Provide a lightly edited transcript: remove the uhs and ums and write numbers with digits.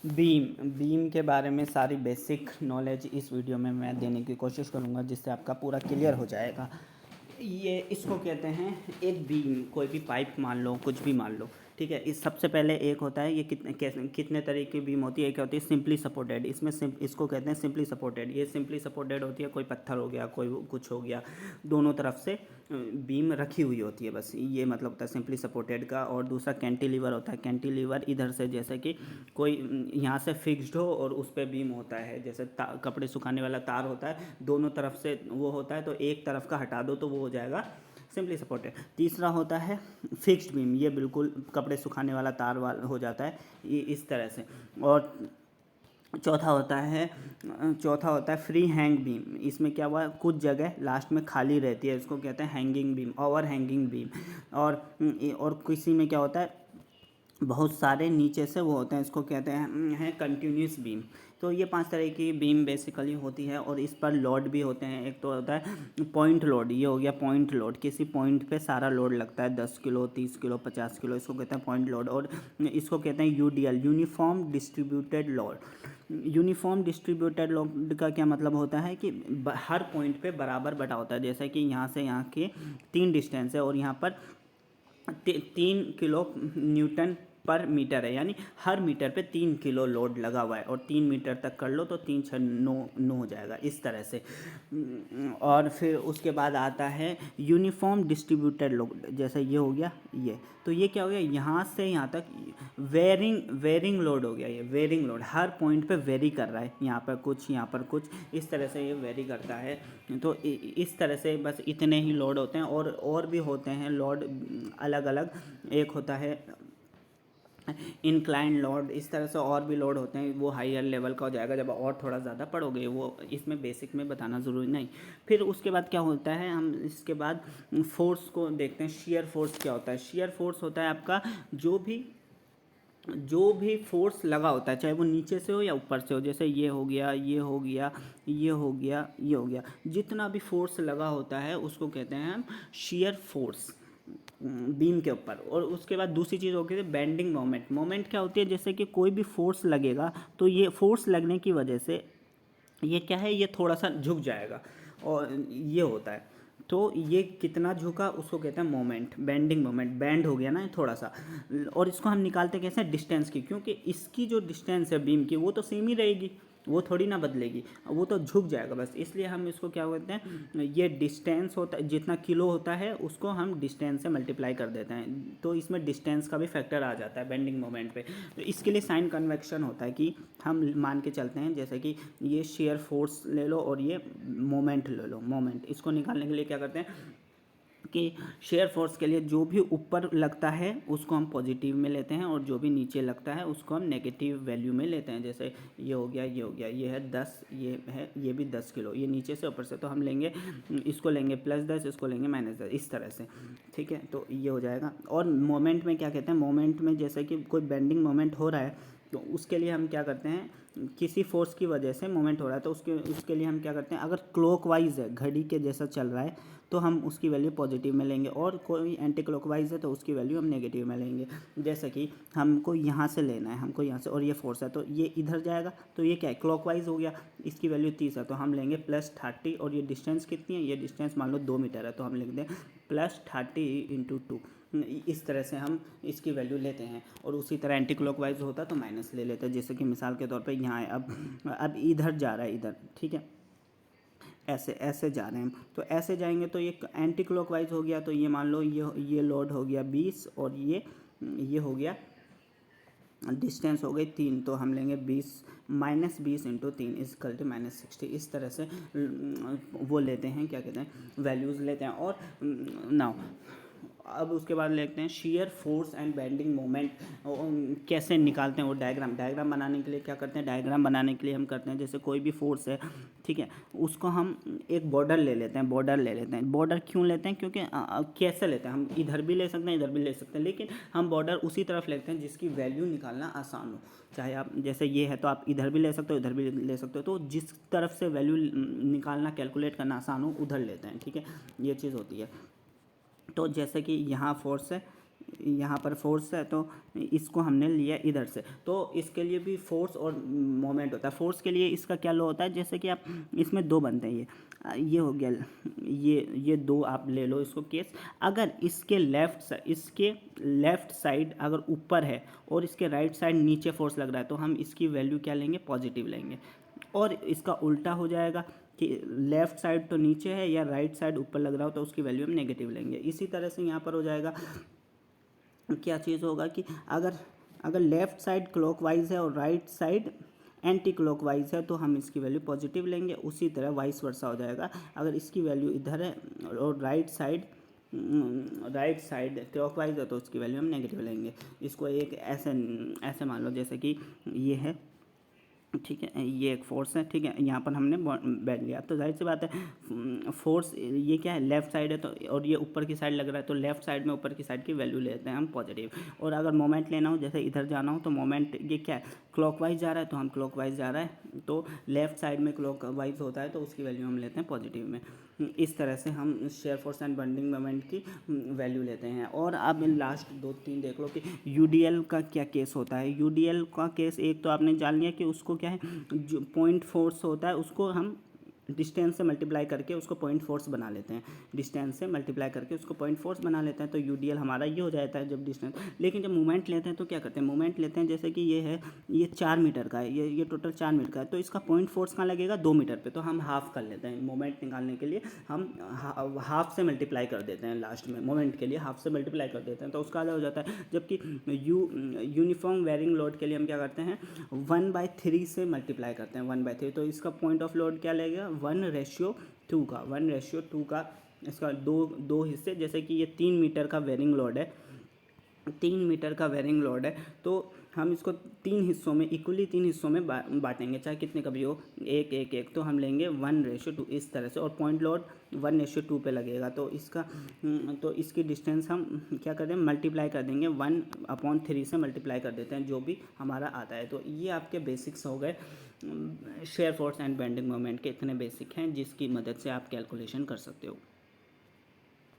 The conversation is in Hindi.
बीम बीम के बारे में सारी बेसिक नॉलेज इस वीडियो में मैं देने की कोशिश करूँगा, जिससे आपका पूरा क्लियर हो जाएगा। ये इसको कहते हैं एक बीम, कोई भी पाइप मान लो, कुछ भी मान लो, ठीक है। इस सबसे पहले एक होता है, ये कितने तरह की बीम होती है। एक होती है सिंपली सपोर्टेड, इसमें इसको कहते हैं सिंपली सपोर्टेड। ये सिंपली सपोर्टेड होती है, कोई पत्थर हो गया, कोई कुछ हो गया, दोनों तरफ से बीम रखी हुई होती है, बस ये मतलब होता है सिंपली सपोर्टेड का। और दूसरा कैंटिलीवर होता है। कैंटिलीवर इधर से जैसे कि कोई यहाँ से फिक्स्ड हो और उस पर बीम होता है, जैसे कपड़े सुखाने वाला तार होता है, दोनों तरफ से वो होता है, तो एक तरफ का हटा दो तो वो हो जाएगा सिंपली सपोर्टेड। तीसरा होता है फिक्स्ड बीम, ये बिल्कुल कपड़े सुखाने वाला तार वाला हो जाता है, ये इस तरह से। और चौथा होता है फ्री हैंग बीम। इसमें क्या हुआ, कुछ जगह लास्ट में खाली रहती है, इसको कहते हैं hanging beam, over hanging beam. और किसी में क्या होता है, बहुत सारे नीचे से वो होते हैं, इसको कहते हैं कंटिन्यूस बीम। तो ये 5 तरह की बीम बेसिकली होती है, और इस पर लोड भी होते हैं। एक तो होता है पॉइंट लोड, ये हो गया पॉइंट लोड, किसी पॉइंट पे सारा लोड लगता है, 10 किलो, 30 किलो, 50 किलो, इसको कहते हैं पॉइंट लोड। और इसको कहते हैं UDL, uniform distributed load. Uniform distributed load का क्या मतलब होता है कि हर पॉइंट पे बराबर बटा होता है। जैसे कि यहाँ से यहाँ के 3 डिस्टेंस है, और यहाँ पर 3 किलो न्यूटन पर मीटर है, यानी हर मीटर पे 3 किलो लोड लगा हुआ है, और 3 मीटर तक कर लो तो 3 6 9 हो जाएगा, इस तरह से। और फिर उसके बाद आता है यूनिफॉर्म डिस्ट्रीब्यूटेड लोड, जैसे ये हो गया ये, तो ये क्या हो गया, यहाँ से यहाँ तक वेरिंग लोड हो गया। ये वेरिंग लोड हर पॉइंट पे वेरी कर रहा है, यहाँ पर कुछ, यहाँ पर कुछ, इस तरह से ये वेरी करता है। तो इस तरह से बस इतने ही लोड होते हैं, और भी होते हैं लोड अलग अलग। एक होता है इंक्लाइन लोड, इस तरह से और भी लोड होते हैं, वो हायर लेवल का हो जाएगा जब और थोड़ा ज़्यादा पढ़ोगे, वो इसमें बेसिक में बताना ज़रूरी नहीं। फिर उसके बाद क्या होता है, हम इसके बाद फोर्स को देखते हैं। शियर फोर्स क्या होता है। शियर फोर्स होता है आपका जो भी फोर्स लगा होता है, चाहे वो नीचे से हो या ऊपर से हो, जैसे ये हो गया, ये हो गया, ये हो गया, ये हो गया, जितना भी फोर्स लगा होता है उसको कहते हैं हम शियर फोर्स बीम के ऊपर। और उसके बाद दूसरी चीज़ होती है बेंडिंग मोमेंट। मोमेंट क्या होती है, जैसे कि कोई भी फोर्स लगेगा, तो ये फोर्स लगने की वजह से ये क्या है, ये थोड़ा सा झुक जाएगा, और ये होता है। तो ये कितना झुका उसको कहते हैं मोमेंट, बेंडिंग मोमेंट, बैंड हो गया ना थोड़ा सा। और इसको हम निकालते कैसे, डिस्टेंस की, क्योंकि इसकी जो डिस्टेंस है बीम की वो तो सेम ही रहेगी, वो थोड़ी ना बदलेगी, वो तो झुक जाएगा बस। इसलिए हम इसको क्या कहते हैं, ये डिस्टेंस होता है, जितना किलो होता है उसको हम डिस्टेंस से मल्टीप्लाई कर देते हैं, तो इसमें डिस्टेंस का भी फैक्टर आ जाता है बेंडिंग मोमेंट पे। तो इसके लिए साइन कन्वेक्शन होता है कि हम मान के चलते हैं, जैसे कि ये शेयर फोर्स ले लो और ये मोमेंट ले लो। मोमेंट इसको निकालने के लिए क्या करते हैं कि शेयर फोर्स के लिए जो भी ऊपर लगता है उसको हम पॉजिटिव में लेते हैं, और जो भी नीचे लगता है उसको हम नेगेटिव वैल्यू में लेते हैं। जैसे ये हो गया, ये हो गया, ये है 10, ये है, ये भी 10 किलो, ये नीचे से ऊपर से, तो हम लेंगे, इसको लेंगे +10, इसको लेंगे -10, इस तरह से, ठीक है। तो ये हो जाएगा। और मोमेंट में क्या कहते हैं, मोमेंट में जैसे कि कोई बेंडिंग मोमेंट हो रहा है, तो उसके लिए हम क्या करते हैं, किसी फोर्स की वजह से मोमेंट हो रहा है, तो उसके लिए हम क्या करते हैं, अगर क्लॉकवाइज है, घड़ी के जैसा चल रहा है, तो हम उसकी वैल्यू पॉजिटिव में लेंगे, और कोई एंटी क्लॉकवाइज है तो उसकी वैल्यू हम नेगेटिव में लेंगे। जैसे कि हमको यहाँ से लेना है, हमको यहाँ से, और ये फोर्स है तो ये इधर जाएगा, तो ये क्या है, क्लॉकवाइज हो गया, इसकी वैल्यू 30 है, तो हम लेंगे +30। और ये डिस्टेंस कितनी है, ये डिस्टेंस मान लो 2 मीटर है, तो हम लिख दें +30 × 2। इस तरह से हम इसकी वैल्यू लेते हैं। और उसी तरह एंटी क्लॉकवाइज होता तो माइनस ले लेते हैं, जैसे कि मिसाल के तौर पे यहाँ है, अब इधर जा रहा है, इधर, ठीक है, ऐसे ऐसे जा रहे हैं हम, तो ऐसे जाएंगे तो ये एंटी क्लॉकवाइज हो गया, तो ये मान लो ये लोड हो गया 20, और ये हो गया, डिस्टेंस हो गई 3, तो हम लेंगे -20 × 3 = -60। इस तरह से वो लेते हैं, क्या कहते हैं, वैल्यूज़ लेते हैं। और नाउ अब उसके बाद लेते हैं shear force and bending moment कैसे निकालते हैं, वो डायग्राम बनाने के लिए क्या करते हैं, डायग्राम बनाने के लिए हम करते हैं, जैसे कोई भी फोर्स है, ठीक है, उसको हम एक बॉर्डर ले लेते हैं। बॉर्डर क्यों लेते हैं, क्योंकि कैसे लेते हैं, हम इधर भी ले सकते हैं, इधर भी ले सकते हैं, लेकिन हम बॉर्डर उसी तरफ लेते हैं जिसकी वैल्यू निकालना आसान हो। चाहे आप, जैसे ये है तो आप इधर भी ले सकते हो, इधर भी ले सकते हो, तो जिस तरफ से वैल्यू निकालना, कैलकुलेट करना आसान हो, उधर लेते हैं, ठीक है, ये चीज़ होती है। तो जैसे कि यहाँ फोर्स है, यहाँ पर फोर्स है तो इसको हमने लिया इधर से, तो इसके लिए भी फोर्स और मोमेंट होता है। फोर्स के लिए इसका क्या लॉ होता है, जैसे कि आप इसमें दो बनते हैं, ये हो गया, ये दो आप ले लो इसको केस। अगर इसके लेफ़्ट साइड अगर ऊपर है और इसके राइट साइड नीचे फोर्स लग रहा है तो हम इसकी वैल्यू क्या लेंगे, पॉजिटिव लेंगे। और इसका उल्टा हो जाएगा कि लेफ़्ट साइड तो नीचे है या राइट साइड ऊपर लग रहा हो तो उसकी वैल्यू हम नेगेटिव लेंगे। इसी तरह से यहाँ पर हो जाएगा, क्या चीज़ होगा कि अगर लेफ़्ट साइड क्लॉकवाइज है और राइट साइड एंटी क्लॉकवाइज है तो हम इसकी वैल्यू पॉजिटिव लेंगे। उसी तरह वाइस वर्सा हो जाएगा, अगर इसकी वैल्यू इधर है और राइट साइड क्लॉकवाइज है तो उसकी वैल्यू हम नेगेटिव लेंगे। इसको एक ऐसे मान लो जैसे कि ये है, ठीक है, ये एक फोर्स है, ठीक है, यहाँ पर हमने बैठ लिया। तो जाहिर सी बात है फोर्स ये क्या है, लेफ़्ट साइड है तो, और ये ऊपर की साइड लग रहा है तो लेफ़्ट साइड में ऊपर की साइड की वैल्यू लेते हैं हम पॉजिटिव। और अगर मोमेंट लेना हो, जैसे इधर जाना हो तो मोमेंट ये क्या है, क्लॉकवाइज जा रहा है तो हम क्लॉकवाइज जा रहा है तो लेफ़्ट साइड में क्लॉकवाइज होता है तो उसकी वैल्यू हम लेते हैं पॉजिटिव में। इस तरह से हम shear force and bending moment की वैल्यू लेते हैं। और अब लास्ट 2-3 देख लो कि यूडीएल का क्या केस होता है। यूडीएल का केस एक तो आपने जान लिया कि उसको क्या है, जो पॉइंट फोर्स होता है उसको हम डिस्टेंस से मल्टीप्लाई करके उसको पॉइंट फोर्स बना लेते हैं, डिस्टेंस से मल्टीप्लाई करके उसको पॉइंट फोर्स बना लेते हैं। तो यूडीएल हमारा ये हो जाता है जब डिस्टेंस। लेकिन जब मोमेंट लेते हैं तो क्या करते हैं, मोमेंट लेते हैं जैसे कि ये है, ये 4 मीटर का है, ये टोटल 4 मीटर का है तो इसका पॉइंट फोर्स कहाँ लगेगा, 2 मीटर पे, तो हम हाफ कर लेते हैं। मोमेंट निकालने के लिए हम हाफ से मल्टीप्लाई कर देते हैं, लास्ट में मोमेंट के लिए हाफ से मल्टीप्लाई कर देते हैं तो उसका अलग हो जाता है। जबकि यूनिफॉर्म वेरिंग लोड के लिए हम क्या करते हैं, 1/3 से मल्टीप्लाई करते हैं, 1/3। तो इसका पॉइंट ऑफ लोड क्या लगेगा, 1:2 का इसका दो हिस्से, जैसे कि ये 3 मीटर का वेरिंग लोड है, 3 मीटर का वेरिंग लोड है तो हम इसको 3 हिस्सों में, इक्वली 3 हिस्सों में बांटेंगे, चाहे कितने का भी हो, 1-1-1, तो हम लेंगे 1:2 इस तरह से। और पॉइंट लोड 1:2 पे लगेगा तो इसकी डिस्टेंस हम क्या कर रहे हैं, मल्टीप्लाई कर देंगे, 1/3 से मल्टीप्लाई कर देते हैं जो भी हमारा आता है। तो ये आपके बेसिक्स हो गए shear force and bending moment के, इतने बेसिक हैं जिसकी मदद से आप कैलकुलेशन कर सकते हो।